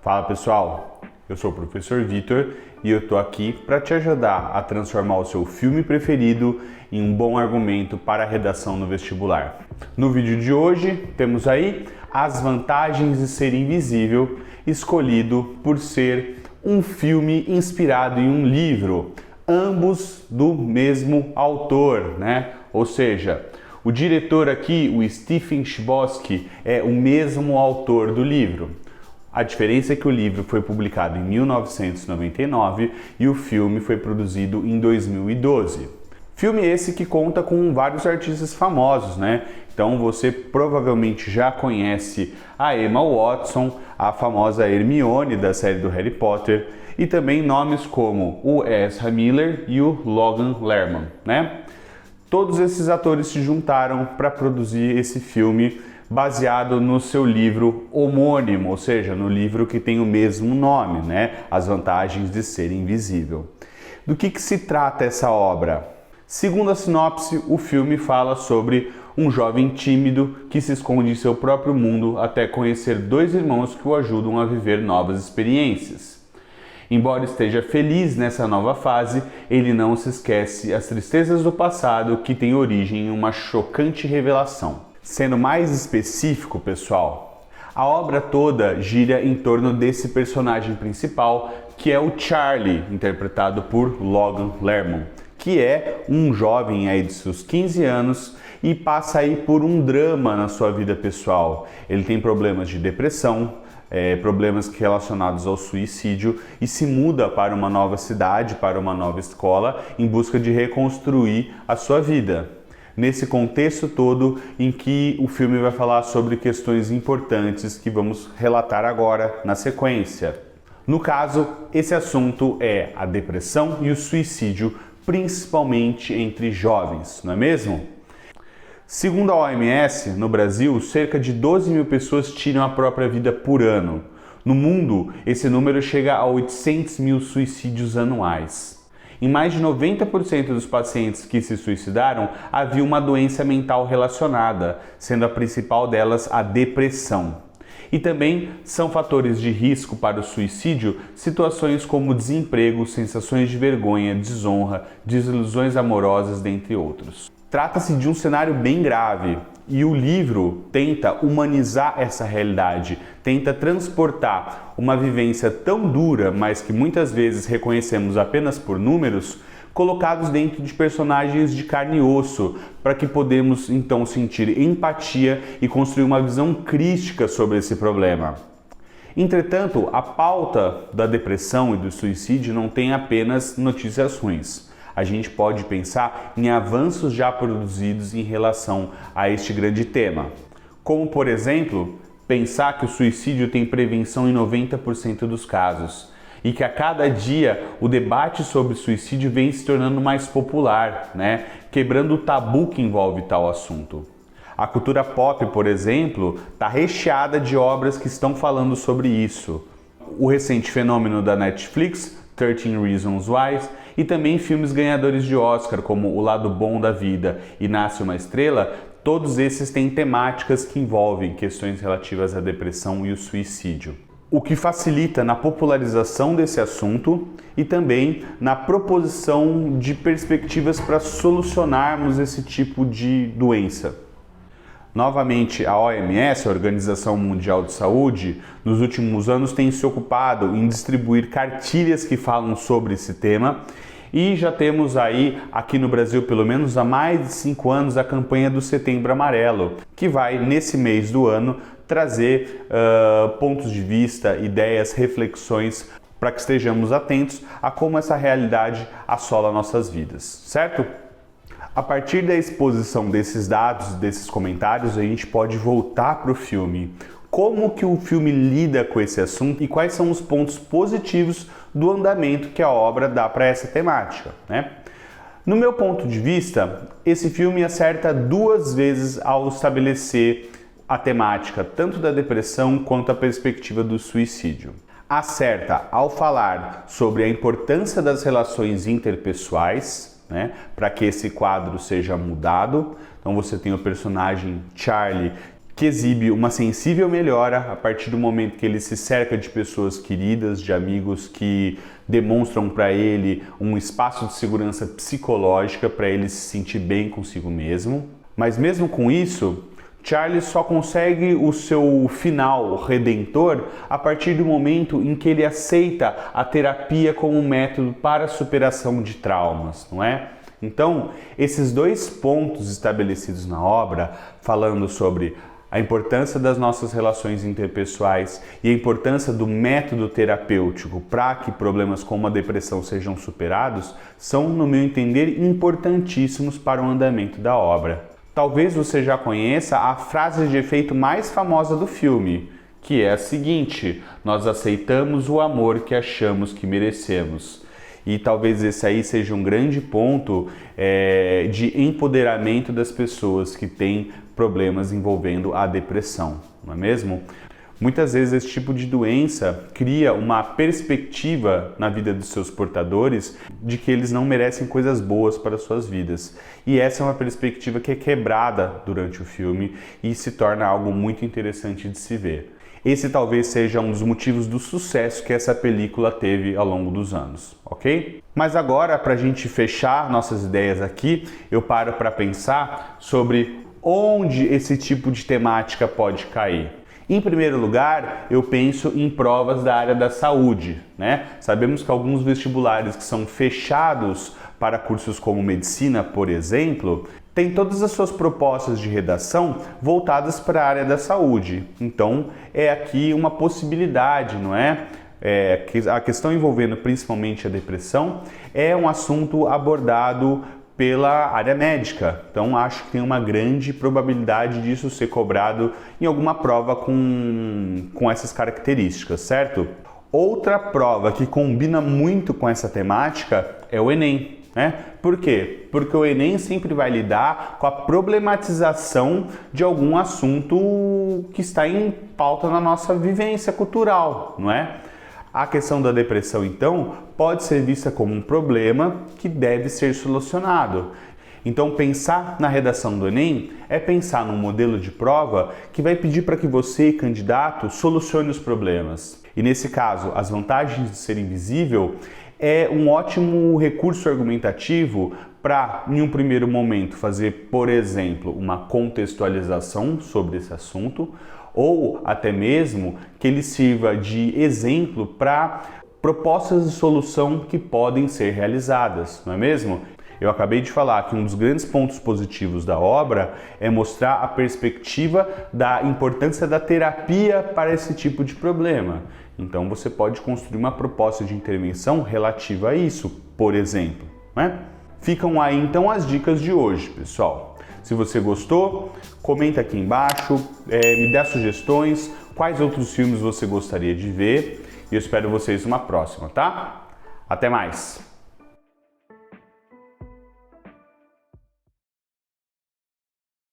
Fala pessoal, eu sou o professor Vitor e eu tô aqui para te ajudar a transformar o seu filme preferido em um bom argumento para a redação no vestibular. No vídeo de hoje temos aí as vantagens de ser invisível, escolhido por ser um filme inspirado em um livro, ambos do mesmo autor, né? Ou seja, o diretor aqui, o Stephen Chbosky, é o mesmo autor do livro. A diferença é que o livro foi publicado em 1999 e o filme foi produzido em 2012. Filme esse que conta com vários artistas famosos, né? Então você provavelmente já conhece a Emma Watson, a famosa Hermione da série do Harry Potter, e também nomes como o Ezra Miller e o Logan Lerman, né? Todos esses atores se juntaram para produzir esse filme baseado no seu livro homônimo, ou seja, no livro que tem o mesmo nome, né? As vantagens de ser invisível. Do que se trata essa obra? Segundo a sinopse, o filme fala sobre um jovem tímido que se esconde em seu próprio mundo até conhecer dois irmãos que o ajudam a viver novas experiências. Embora esteja feliz nessa nova fase, ele não se esquece as tristezas do passado que tem origem em uma chocante revelação. Sendo mais específico, pessoal, a obra toda gira em torno desse personagem principal, que é o Charlie, interpretado por Logan Lerman, que é um jovem aí de seus 15 anos e passa aí por um drama na sua vida pessoal. Ele tem problemas de depressão, problemas relacionados ao suicídio e se muda para uma nova cidade, para uma nova escola, em busca de reconstruir a sua vida. Nesse contexto todo em que o filme vai falar sobre questões importantes que vamos relatar agora na sequência. No caso, esse assunto é a depressão e o suicídio, principalmente entre jovens, não é mesmo? Segundo a OMS, no Brasil, cerca de 12 mil pessoas tiram a própria vida por ano. No mundo, esse número chega a 800 mil suicídios anuais. Em mais de 90% dos pacientes que se suicidaram, havia uma doença mental relacionada, sendo a principal delas a depressão. E também são fatores de risco para o suicídio situações como desemprego, sensações de vergonha, desonra, desilusões amorosas, dentre outros. Trata-se de um cenário bem grave e o livro tenta humanizar essa realidade, tenta transportar uma vivência tão dura, mas que muitas vezes reconhecemos apenas por números, colocados dentro de personagens de carne e osso, para que podemos então sentir empatia e construir uma visão crítica sobre esse problema. Entretanto, a pauta da depressão e do suicídio não tem apenas notícias ruins. A gente pode pensar em avanços já produzidos em relação a este grande tema. Como, por exemplo, pensar que o suicídio tem prevenção em 90% dos casos e que a cada dia o debate sobre suicídio vem se tornando mais popular, né? Quebrando o tabu que envolve tal assunto. A cultura pop, por exemplo, está recheada de obras que estão falando sobre isso. O recente fenômeno da Netflix, 13 Reasons Why, e também filmes ganhadores de Oscar, como O Lado Bom da Vida e Nasce uma Estrela, todos esses têm temáticas que envolvem questões relativas à depressão e o suicídio. O que facilita na popularização desse assunto e também na proposição de perspectivas para solucionarmos esse tipo de doença. Novamente, a OMS, a Organização Mundial de Saúde, nos últimos anos tem se ocupado em distribuir cartilhas que falam sobre esse tema e já temos aí, aqui no Brasil, pelo menos há mais de 5 anos, a campanha do Setembro Amarelo, que vai, nesse mês do ano, trazer pontos de vista, ideias, reflexões para que estejamos atentos a como essa realidade assola nossas vidas, certo? A partir da exposição desses dados, desses comentários, a gente pode voltar para o filme. Como que o filme lida com esse assunto e quais são os pontos positivos do andamento que a obra dá para essa temática, né? No meu ponto de vista, esse filme acerta 2 vezes ao estabelecer a temática tanto da depressão quanto a perspectiva do suicídio. Acerta ao falar sobre a importância das relações interpessoais, né, para que esse quadro seja mudado. Então você tem o personagem Charlie que exibe uma sensível melhora a partir do momento que ele se cerca de pessoas queridas, de amigos que demonstram para ele um espaço de segurança psicológica para ele se sentir bem consigo mesmo. Mas mesmo com isso, Charlie só consegue o seu final redentor a partir do momento em que ele aceita a terapia como um método para a superação de traumas, não é? Então, esses dois pontos estabelecidos na obra, falando sobre a importância das nossas relações interpessoais e a importância do método terapêutico para que problemas como a depressão sejam superados, são, no meu entender, importantíssimos para o andamento da obra. Talvez você já conheça a frase de efeito mais famosa do filme, que é a seguinte: nós aceitamos o amor que achamos que merecemos. E talvez esse aí seja um grande ponto de empoderamento das pessoas que têm problemas envolvendo a depressão, não é mesmo? Muitas vezes esse tipo de doença cria uma perspectiva na vida dos seus portadores de que eles não merecem coisas boas para suas vidas. E essa é uma perspectiva que é quebrada durante o filme e se torna algo muito interessante de se ver. Esse talvez seja um dos motivos do sucesso que essa película teve ao longo dos anos, ok? Mas agora, para a gente fechar nossas ideias aqui, eu paro para pensar sobre onde esse tipo de temática pode cair. Em primeiro lugar, eu penso em provas da área da saúde, né? Sabemos que alguns vestibulares que são fechados para cursos como medicina, por exemplo, têm todas as suas propostas de redação voltadas para a área da saúde. Então, é aqui uma possibilidade, não é? A questão envolvendo principalmente a depressão é um assunto abordado pela área médica, então acho que tem uma grande probabilidade disso ser cobrado em alguma prova com essas características, certo? Outra prova que combina muito com essa temática é o Enem, né? Por quê? Porque o Enem sempre vai lidar com a problematização de algum assunto que está em pauta na nossa vivência cultural, não é? A questão da depressão, então, pode ser vista como um problema que deve ser solucionado. Então, pensar na redação do Enem é pensar num modelo de prova que vai pedir para que você, candidato, solucione os problemas. E nesse caso, as vantagens de ser invisível é um ótimo recurso argumentativo para, em um primeiro momento, fazer, por exemplo, uma contextualização sobre esse assunto, ou até mesmo que ele sirva de exemplo para propostas de solução que podem ser realizadas, não é mesmo? Eu acabei de falar que um dos grandes pontos positivos da obra é mostrar a perspectiva da importância da terapia para esse tipo de problema. Então você pode construir uma proposta de intervenção relativa a isso, por exemplo, né? Ficam aí então as dicas de hoje, pessoal. Se você gostou, comenta aqui embaixo, me dá sugestões, quais outros filmes você gostaria de ver, e eu espero vocês numa próxima, tá? Até mais!